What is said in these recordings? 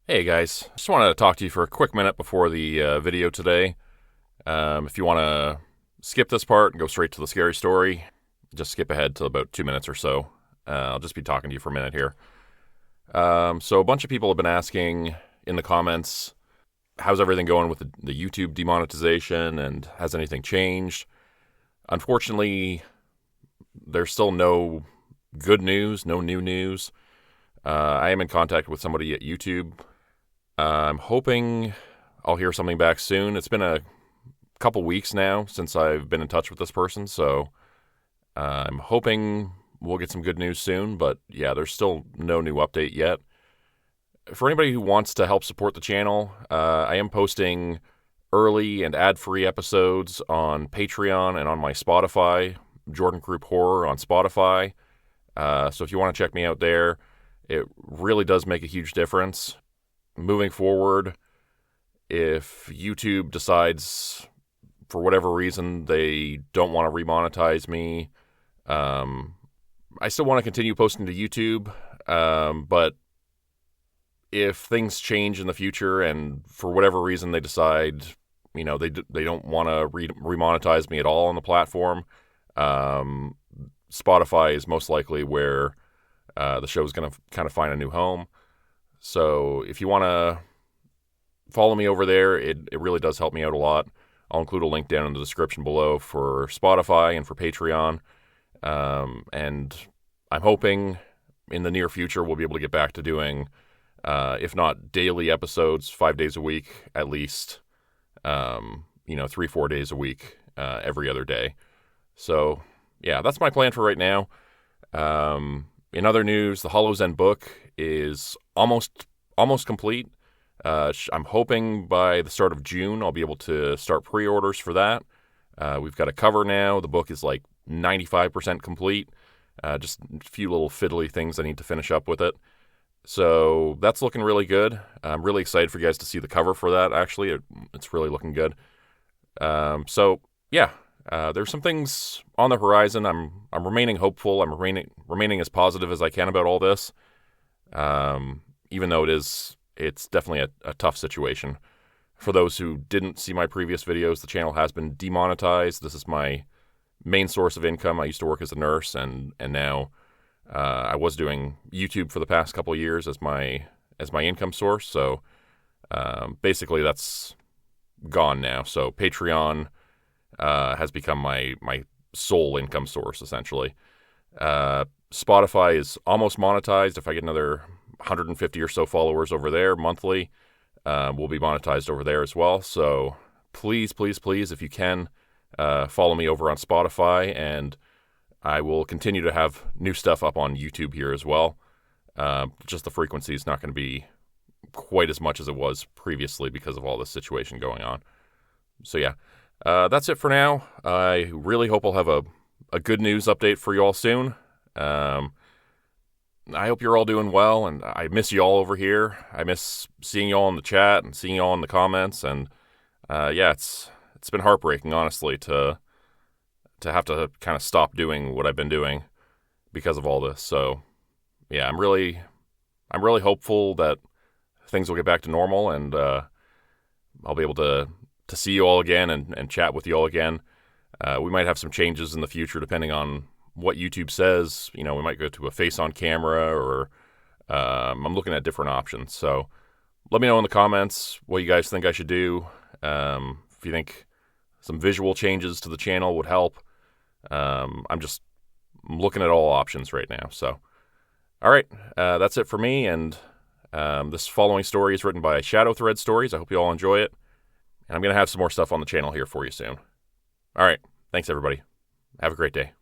Hey guys, just wanted to talk to you for a quick minute before the video today. If you want to skip this part and go straight to the scary story, just skip ahead to about 2 minutes or so. I'll just be talking to you for a minute here. So a bunch of people have been asking in the comments, how's everything going with the YouTube demonetization and has anything changed? Unfortunately, there's still no good news, no new news. I am in contact with somebody at YouTube. I'm hoping I'll hear something back soon. It's been a couple weeks now since I've been in touch with this person, so I'm hoping we'll get some good news soon, but yeah, there's still no new update yet. For anybody who wants to help support the channel, I am posting early and ad-free episodes on Patreon and on my Spotify, Jordan Grupe Horror on Spotify. So if you want to check me out there, it really does make a huge difference. Moving forward, if YouTube decides for whatever reason they don't want to remonetize me, I still want to continue posting to YouTube, but if things change in the future and for whatever reason they decide, they don't want to remonetize me at all on the platform, Spotify is most likely where the show is going to kind of find a new home. So if you want to follow me over there, it really does help me out a lot. I'll include a link down in the description below for Spotify and for Patreon. And I'm hoping in the near future we'll be able to get back to doing, if not daily episodes, 5 days a week, at least, 3-4 days a week, every other day. So yeah, that's my plan for right now. In other news, the Hollow's End book is almost complete. I'm hoping by the start of June I'll be able to start pre-orders for that. We've got a cover now. The book is like 95% complete. Just a few little fiddly things I need to finish up with it. So that's looking really good. I'm really excited for you guys to see the cover for that, actually. It's really looking good. So yeah. There's some things on the horizon. I'm remaining hopeful. I'm remaining as positive as I can about all this. Even though it's definitely a tough situation. For those who didn't see my previous videos, the channel has been demonetized. This is my main source of income. I used to work as a nurse, and now I was doing YouTube for the past couple of years as my income source. So basically, that's gone now. So Patreon has become my sole income source, essentially. Spotify is almost monetized. If I get another 150 or so followers over there monthly, we'll be monetized over there as well. So please, if you can, follow me over on Spotify, and I will continue to have new stuff up on YouTube here as well. Just the frequency is not going to be quite as much as it was previously because of all this situation going on. So yeah. That's it for now. I really hope I'll have a good news update for you all soon. I hope you're all doing well, and I miss you all over here. I miss seeing you all in the chat and seeing you all in the comments, and yeah, it's been heartbreaking, honestly, to have to kind of stop doing what I've been doing because of all this. So yeah, I'm really hopeful that things will get back to normal, and I'll be able to see you all again and chat with you all again. We might have some changes in the future depending on what YouTube says. We might go to a face on camera, or I'm looking at different options. So let me know in the comments what you guys think I should do. If you think some visual changes to the channel would help. I'm looking at all options right now. So, all right, that's it for me. And this following story is written by Shadowthread Stories. I hope you all enjoy it. And I'm going to have some more stuff on the channel here for you soon. All right. Thanks, everybody. Have a great day.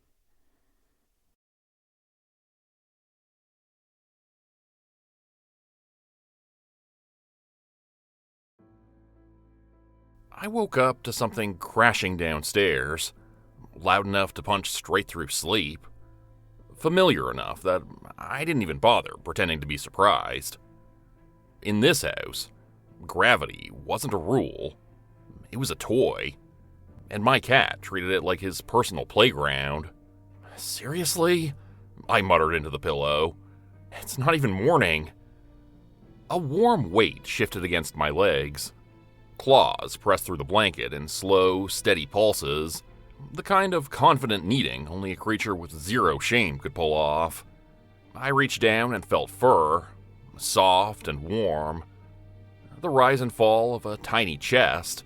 I woke up to something crashing downstairs, loud enough to punch straight through sleep. Familiar enough that I didn't even bother pretending to be surprised. In this house, gravity wasn't a rule. It was a toy, and my cat treated it like his personal playground. Seriously? I muttered into the pillow. It's not even morning. A warm weight shifted against my legs. Claws pressed through the blanket in slow, steady pulses, the kind of confident kneading only a creature with zero shame could pull off. I reached down and felt fur, soft and warm, the rise and fall of a tiny chest.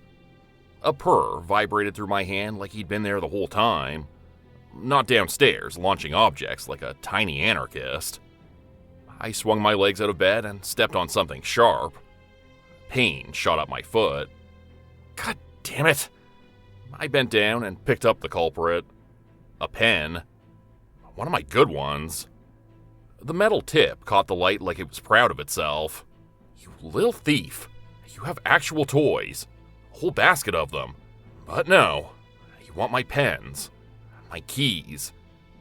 A purr vibrated through my hand like he'd been there the whole time, not downstairs launching objects like a tiny anarchist. I swung my legs out of bed and stepped on something sharp. Pain shot up my foot. God damn it! I bent down and picked up the culprit. A pen. One of my good ones. The metal tip caught the light like it was proud of itself. You little thief. You have actual toys. A whole basket of them. But no. You want my pens. My keys.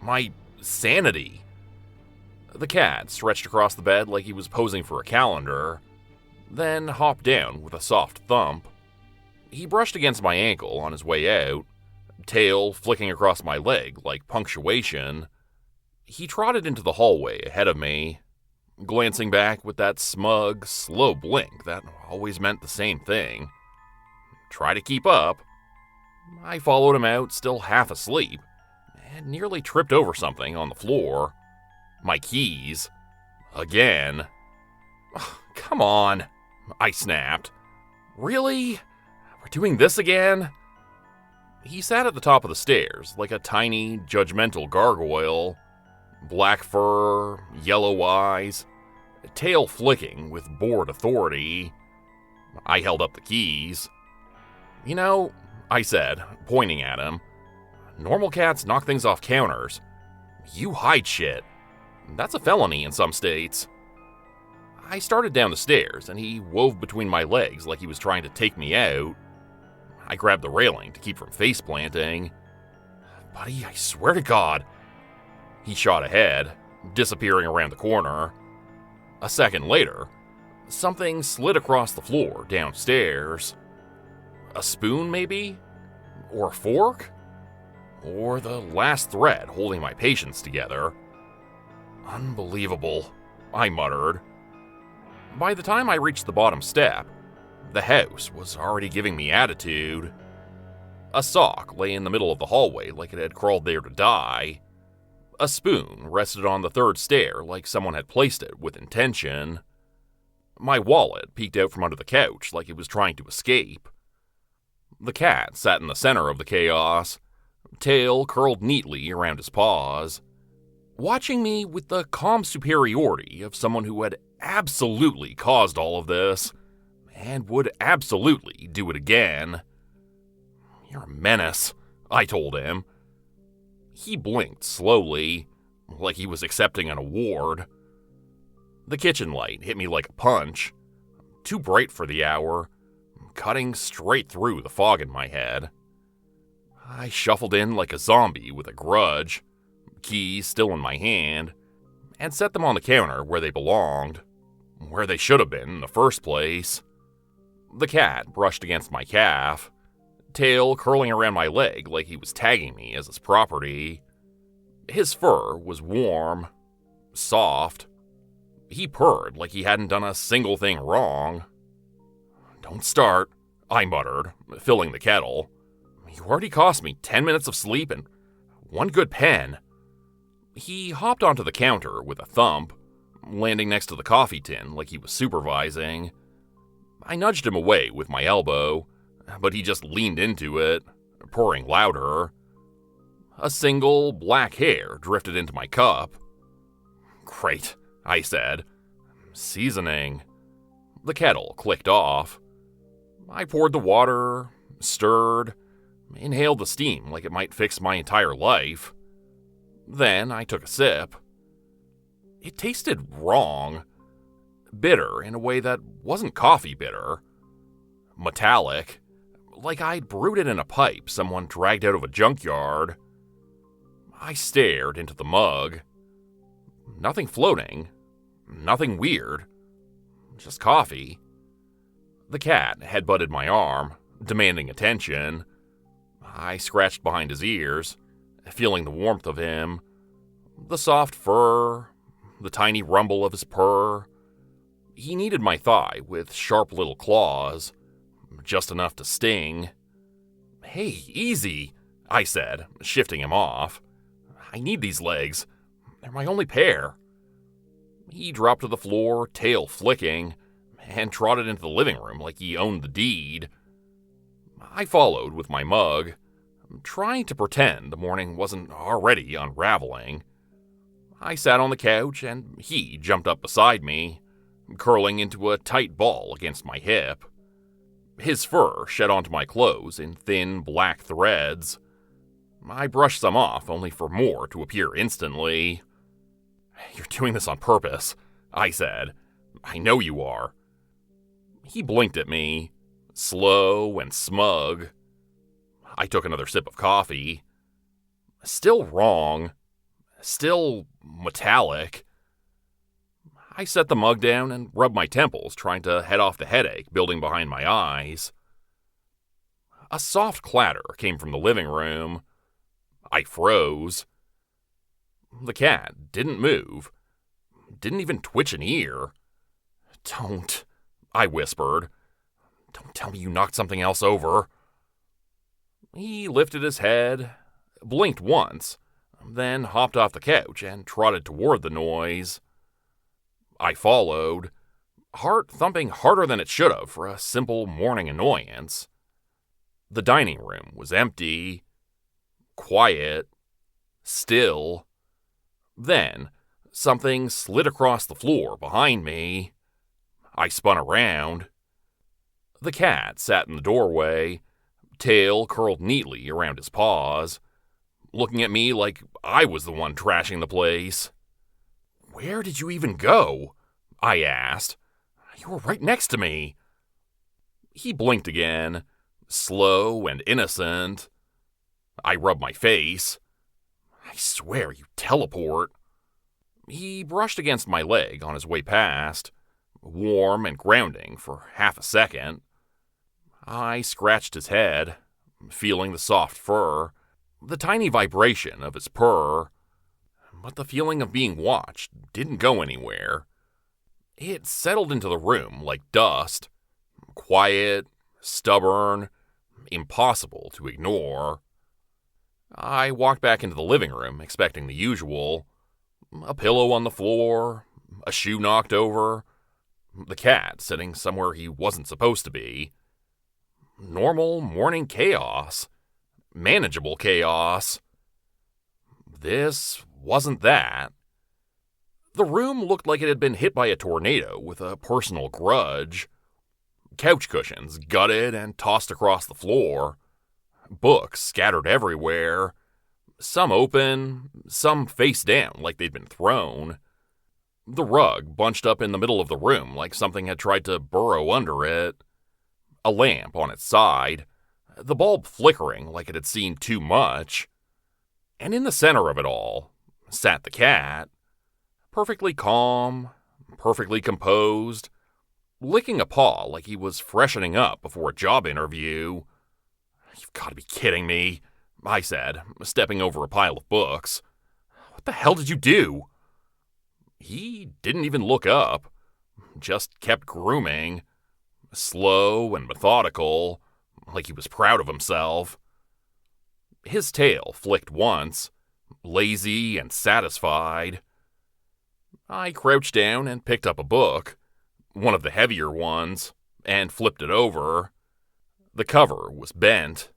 My sanity. The cat stretched across the bed like he was posing for a calendar, then hopped down with a soft thump. He brushed against my ankle on his way out, tail flicking across my leg like punctuation. He trotted into the hallway ahead of me, glancing back with that smug, slow blink that always meant the same thing. Try to keep up. I followed him out, still half asleep, and nearly tripped over something on the floor. My keys. Again. Oh, come on, I snapped. Really? We're doing this again? He sat at the top of the stairs like a tiny, judgmental gargoyle. Black fur, yellow eyes, tail flicking with bored authority. I held up the keys. You know, I said, pointing at him, normal cats knock things off counters. You hide shit. That's a felony in some states. I started down the stairs, and he wove between my legs like he was trying to take me out. I grabbed the railing to keep from face-planting. Buddy, I swear to God. He shot ahead, disappearing around the corner. A second later, something slid across the floor downstairs. A spoon, maybe? Or a fork? Or the last thread holding my patience together. Unbelievable, I muttered. By the time I reached the bottom step, the house was already giving me attitude. A sock lay in the middle of the hallway like it had crawled there to die. A spoon rested on the third stair like someone had placed it with intention. My wallet peeked out from under the couch like it was trying to escape. The cat sat in the center of the chaos, tail curled neatly around his paws, watching me with the calm superiority of someone who had absolutely caused all of this, and would absolutely do it again. You're a menace, I told him. He blinked slowly, like he was accepting an award. The kitchen light hit me like a punch, too bright for the hour, cutting straight through the fog in my head. I shuffled in like a zombie with a grudge, keys still in my hand, and set them on the counter where they belonged, where they should have been in the first place. The cat brushed against my calf, tail curling around my leg like he was tagging me as his property. His fur was warm, soft. He purred like he hadn't done a single thing wrong. Don't start, I muttered, filling the kettle. You already cost me 10 minutes of sleep and one good pen. He hopped onto the counter with a thump, landing next to the coffee tin like he was supervising. I nudged him away with my elbow, but he just leaned into it, purring louder. A single black hair drifted into my cup. Great, I said. Seasoning. The kettle clicked off. I poured the water, stirred, inhaled the steam like it might fix my entire life. Then I took a sip. It tasted wrong. Bitter in a way that wasn't coffee bitter. Metallic. Like I'd brewed it in a pipe someone dragged out of a junkyard. I stared into the mug. Nothing floating. Nothing weird. Just coffee. The cat headbutted my arm, demanding attention. I scratched behind his ears, feeling the warmth of him, the soft fur, the tiny rumble of his purr. He kneaded my thigh with sharp little claws, just enough to sting. "Hey, easy," I said, shifting him off. "I need these legs. They're my only pair." He dropped to the floor, tail flicking, and trotted into the living room like he owned the deed. I followed with my mug, trying to pretend the morning wasn't already unraveling. I sat on the couch and he jumped up beside me, curling into a tight ball against my hip. His fur shed onto my clothes in thin black threads. I brushed some off, only for more to appear instantly. "You're doing this on purpose," I said. "I know you are." He blinked at me, slow and smug. I took another sip of coffee. Still wrong. Still metallic. I set the mug down and rubbed my temples, trying to head off the headache building behind my eyes. A soft clatter came from the living room. I froze. The cat didn't move. Didn't even twitch an ear. "Don't," I whispered. "Don't tell me you knocked something else over." He lifted his head, blinked once, then hopped off the couch and trotted toward the noise. I followed, heart thumping harder than it should have for a simple morning annoyance. The dining room was empty, quiet, still. Then, something slid across the floor behind me. I spun around. The cat sat in the doorway, tail curled neatly around his paws, looking at me like I was the one trashing the place. "Where did you even go?" I asked. "You were right next to me." He blinked again, slow and innocent. I rubbed my face. "I swear you teleport." He brushed against my leg on his way past, warm and grounding for half a second. I scratched his head, feeling the soft fur, the tiny vibration of his purr. But the feeling of being watched didn't go anywhere. It settled into the room like dust, quiet, stubborn, impossible to ignore. I walked back into the living room, expecting the usual. A pillow on the floor, a shoe knocked over, the cat sitting somewhere he wasn't supposed to be. Normal morning chaos. Manageable chaos. This wasn't that. The room looked like it had been hit by a tornado with a personal grudge. Couch cushions gutted and tossed across the floor. Books scattered everywhere. Some open, some face down like they'd been thrown. The rug bunched up in the middle of the room like something had tried to burrow under it. A lamp on its side, the bulb flickering like it had seen too much. And in the center of it all sat the cat, perfectly calm, perfectly composed, licking a paw like he was freshening up before a job interview. "You've got to be kidding me," I said, stepping over a pile of books. "What the hell did you do?" He didn't even look up, just kept grooming, slow and methodical, like he was proud of himself. His tail flicked once, lazy and satisfied. I crouched down and picked up a book, one of the heavier ones, and flipped it over. The cover was bent,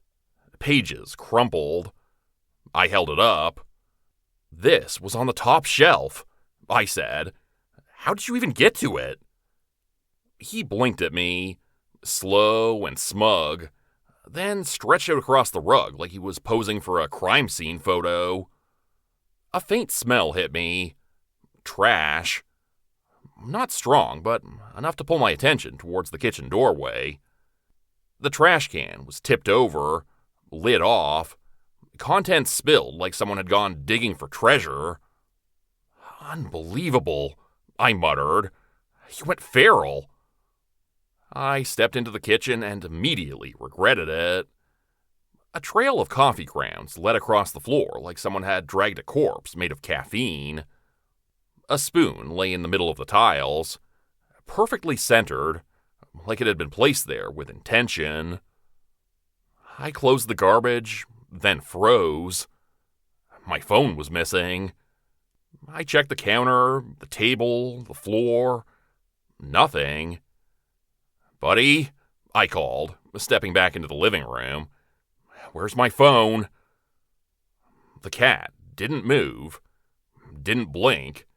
pages crumpled. I held it up. "This was on the top shelf," I said. "How did you even get to it?" He blinked at me, slow and smug, then stretched out across the rug like he was posing for a crime scene photo. A faint smell hit me. Trash. Not strong, but enough to pull my attention towards the kitchen doorway. The trash can was tipped over, lid off, contents spilled like someone had gone digging for treasure. "Unbelievable," I muttered. "You went feral." I stepped into the kitchen and immediately regretted it. A trail of coffee grounds led across the floor like someone had dragged a corpse made of caffeine. A spoon lay in the middle of the tiles, perfectly centered, like it had been placed there with intention. I closed the garbage, then froze. My phone was missing. I checked the counter, the table, the floor. Nothing. "Buddy," I called, stepping back into the living room. "Where's my phone?" The cat didn't move, didn't blink,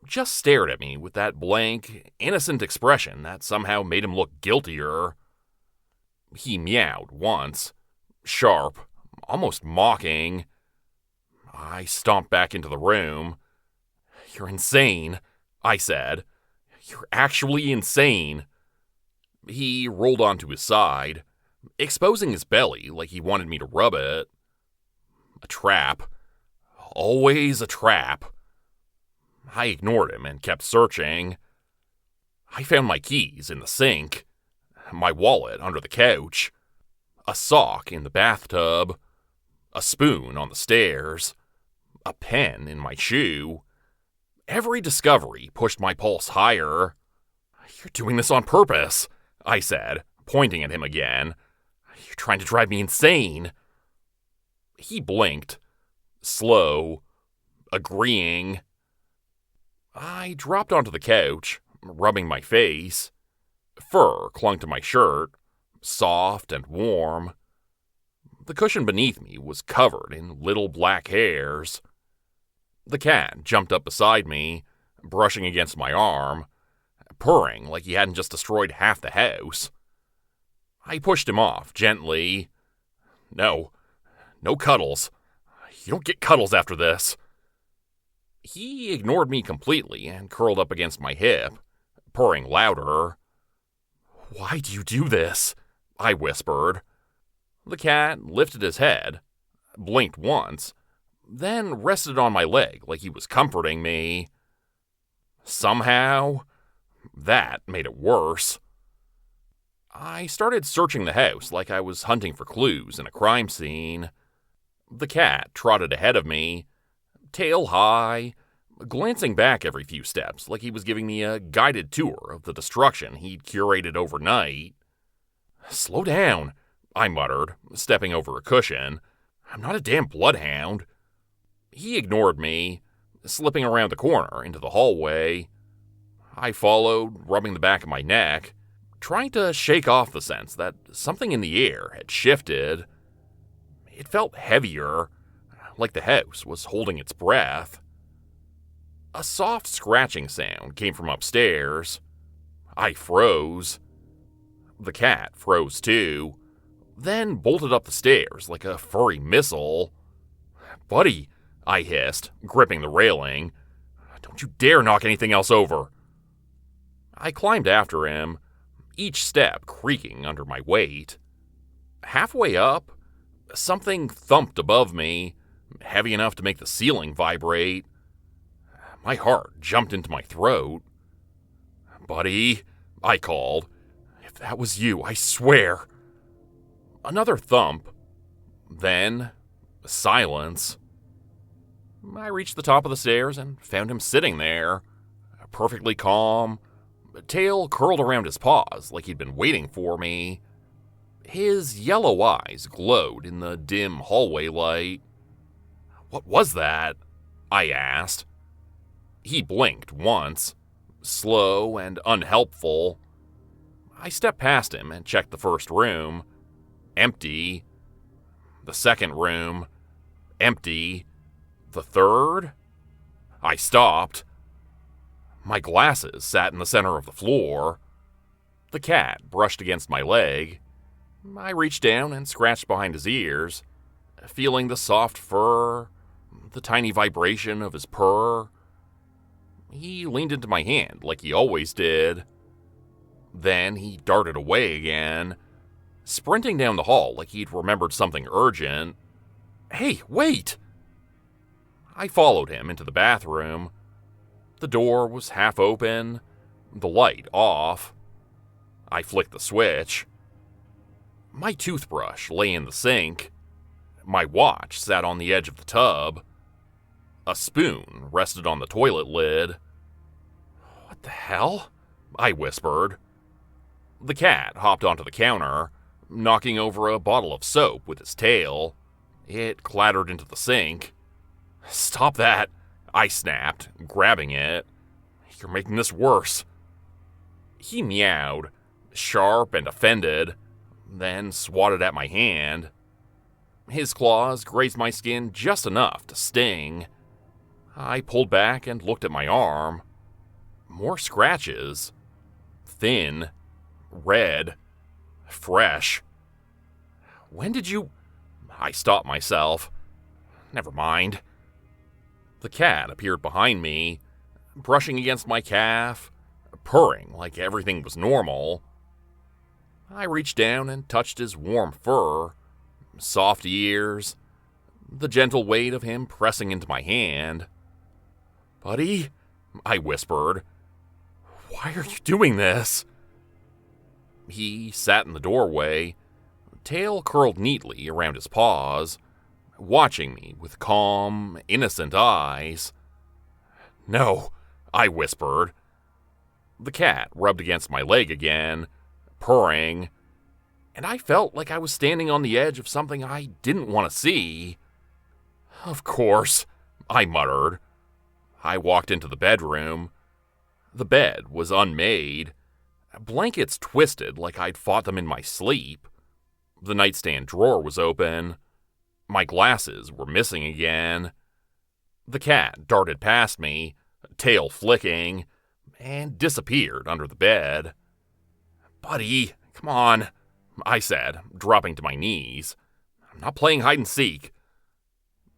just stared at me with that blank, innocent expression that somehow made him look guiltier. He meowed once, sharp, almost mocking. I stomped back into the room. "You're insane," I said. "You're actually insane." He rolled onto his side, exposing his belly like he wanted me to rub it. A trap. Always a trap. I ignored him and kept searching. I found my keys in the sink, my wallet under the couch, a sock in the bathtub, a spoon on the stairs, a pen in my shoe. Every discovery pushed my pulse higher. "You're doing this on purpose," I said, pointing at him again. "You're trying to drive me insane." He blinked, slow, agreeing. I dropped onto the couch, rubbing my face. Fur clung to my shirt, soft and warm. The cushion beneath me was covered in little black hairs. The cat jumped up beside me, brushing against my arm, purring like he hadn't just destroyed half the house. I pushed him off gently. No cuddles. You don't get cuddles after this." He ignored me completely and curled up against my hip, purring louder. "Why do you do this?" I whispered. The cat lifted his head, blinked once, then rested on my leg like he was comforting me. Somehow, that made it worse. I started searching the house like I was hunting for clues in a crime scene. The cat trotted ahead of me, tail high, glancing back every few steps like he was giving me a guided tour of the destruction he'd curated overnight. "Slow down," I muttered, stepping over a cushion. "I'm not a damn bloodhound." He ignored me, slipping around the corner into the hallway. I followed, rubbing the back of my neck, trying to shake off the sense that something in the air had shifted. It felt heavier, like the house was holding its breath. A soft scratching sound came from upstairs. I froze. The cat froze too, then bolted up the stairs like a furry missile. "Buddy," I hissed, gripping the railing. "Don't you dare knock anything else over." I climbed after him, each step creaking under my weight. Halfway up, something thumped above me, heavy enough to make the ceiling vibrate. My heart jumped into my throat. "Buddy," I called. "If that was you, I swear." Another thump. Then, silence. I reached the top of the stairs and found him sitting there, perfectly calm, tail curled around his paws like he'd been waiting for me. His yellow eyes glowed in the dim hallway light. "What was that?" I asked. He blinked once, slow and unhelpful. I stepped past him and checked the first room. Empty. The second room. Empty. The third? I stopped. My glasses sat in the center of the floor. The cat brushed against my leg. I reached down and scratched behind his ears, feeling the soft fur, the tiny vibration of his purr. He leaned into my hand like he always did. Then he darted away again, sprinting down the hall like he'd remembered something urgent. "Hey, wait!" I followed him into the bathroom. The door was half open, the light off. I flicked the switch. My toothbrush lay in the sink. My watch sat on the edge of the tub. A spoon rested on the toilet lid. "What the hell?" I whispered. The cat hopped onto the counter, knocking over a bottle of soap with his tail. It clattered into the sink. "Stop that," I snapped, grabbing it. "You're making this worse." He meowed, sharp and offended, then swatted at my hand. His claws grazed my skin just enough to sting. I pulled back and looked at my arm. More scratches. Thin. Red. Fresh. "When did you—" I stopped myself. Never mind. The cat appeared behind me, brushing against my calf, purring like everything was normal. I reached down and touched his warm fur, soft ears, the gentle weight of him pressing into my hand. "Buddy," I whispered, "why are you doing this?" He sat in the doorway, tail curled neatly around his paws, watching me with calm, innocent eyes. "No," I whispered. The cat rubbed against my leg again, purring, and I felt like I was standing on the edge of something I didn't want to see. "Of course," I muttered. I walked into the bedroom. The bed was unmade, blankets twisted like I'd fought them in my sleep. The nightstand drawer was open. My glasses were missing again. The cat darted past me, tail flicking, and disappeared under the bed. "Buddy, come on," I said, dropping to my knees. "I'm not playing hide and seek."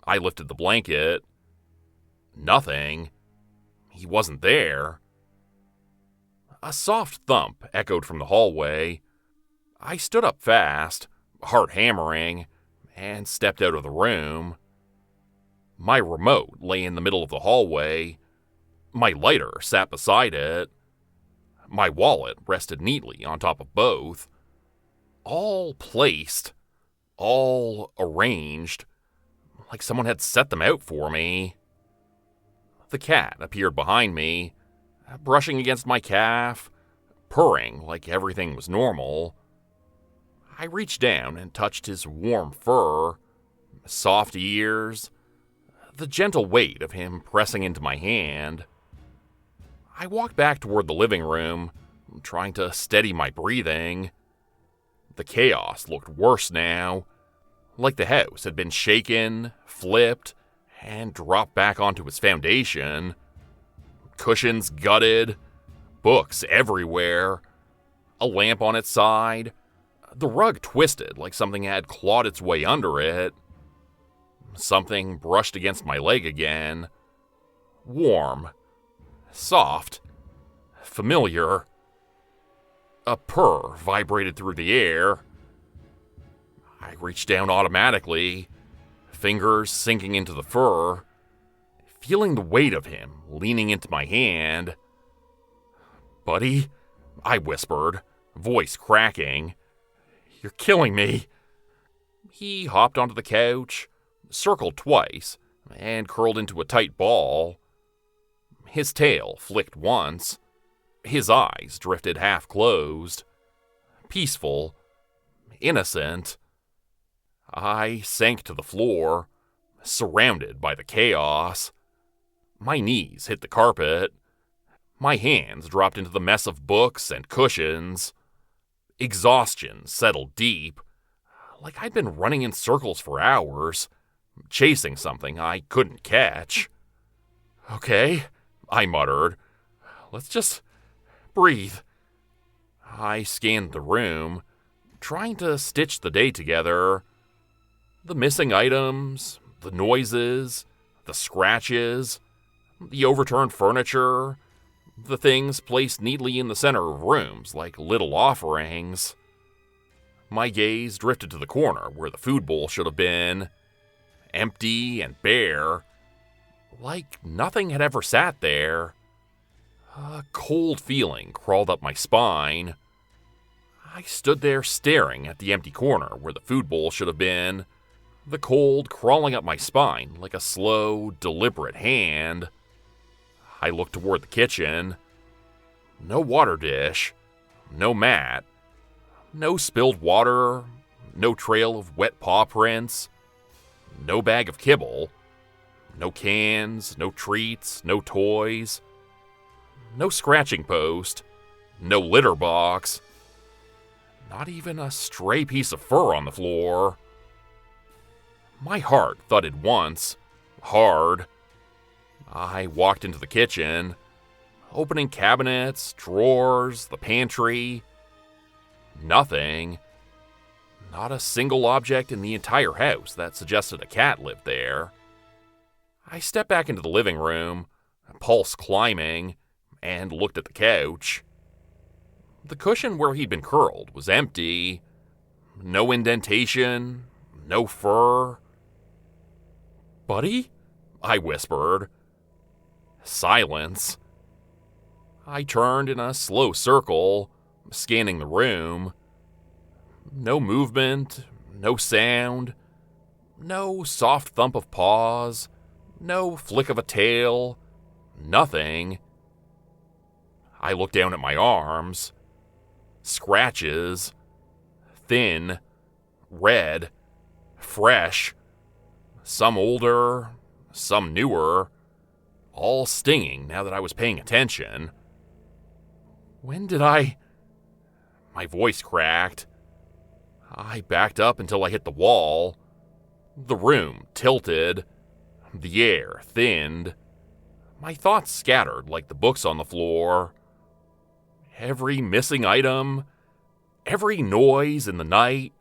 I lifted the blanket. Nothing. He wasn't there. A soft thump echoed from the hallway. I stood up fast, heart hammering, and stepped out of the room. My remote lay in the middle of the hallway. My lighter sat beside it. My wallet rested neatly on top of both. All placed, all arranged, like someone had set them out for me. The cat appeared behind me, brushing against my calf, purring like everything was normal. I reached down and touched his warm fur, soft ears, the gentle weight of him pressing into my hand. I walked back toward the living room, trying to steady my breathing. The chaos looked worse now, like the house had been shaken, flipped, and dropped back onto its foundation. Cushions gutted, books everywhere, a lamp on its side, the rug twisted like something had clawed its way under it. Something brushed against my leg again. Warm, soft, familiar. A purr vibrated through the air. I reached down automatically, fingers sinking into the fur, feeling the weight of him leaning into my hand. "Buddy," I whispered, voice cracking, "you're killing me." He hopped onto the couch, circled twice, and curled into a tight ball. His tail flicked once. His eyes drifted half closed. Peaceful. Innocent. I sank to the floor, surrounded by the chaos. My knees hit the carpet. My hands dropped into the mess of books and cushions. Exhaustion settled deep, like I'd been running in circles for hours, chasing something I couldn't catch. "Okay," I muttered. "Let's just breathe." I scanned the room, trying to stitch the day together. The missing items, the noises, the scratches, the overturned furniture, the things placed neatly in the center of rooms like little offerings. My gaze drifted to the corner where the food bowl should have been, empty and bare, like nothing had ever sat there. A cold feeling crawled up my spine. I stood there staring at the empty corner where the food bowl should have been, the cold crawling up my spine like a slow, deliberate hand. I looked toward the kitchen. No water dish, no mat, no spilled water, no trail of wet paw prints, no bag of kibble, no cans, no treats, no toys, no scratching post, no litter box, not even a stray piece of fur on the floor. My heart thudded once, hard. I walked into the kitchen, opening cabinets, drawers, the pantry. Nothing. Not a single object in the entire house that suggested a cat lived there. I stepped back into the living room, pulse climbing, and looked at the couch. The cushion where he'd been curled was empty. No indentation, no fur. "Buddy?" I whispered. Silence. I turned in a slow circle, scanning the room. No movement, no sound, no soft thump of paws, no flick of a tail, nothing. I looked down at my arms. Scratches. Thin. Red. Fresh. Some older, some newer. All stinging now that I was paying attention. When did I... My voice cracked. I backed up until I hit the wall. The room tilted. The air thinned. My thoughts scattered like the books on the floor. Every missing item, every noise in the night,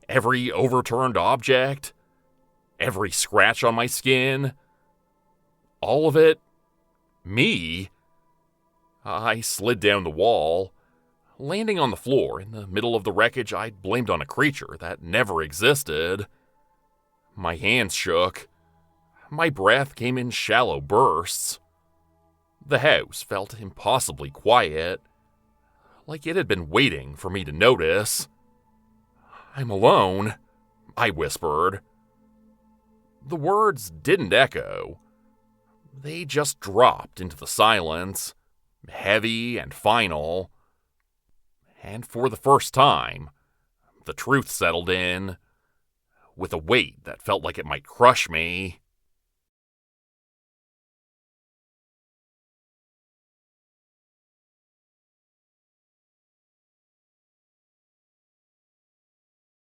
every overturned object, every scratch on my skin, all of it, me. I slid down the wall, landing on the floor in the middle of the wreckage I'd blamed on a creature that never existed. My hands shook. My breath came in shallow bursts. The house felt impossibly quiet, like it had been waiting for me to notice. "I'm alone," I whispered. The words didn't echo. They just dropped into the silence, heavy and final. And for the first time, the truth settled in, with a weight that felt like it might crush me.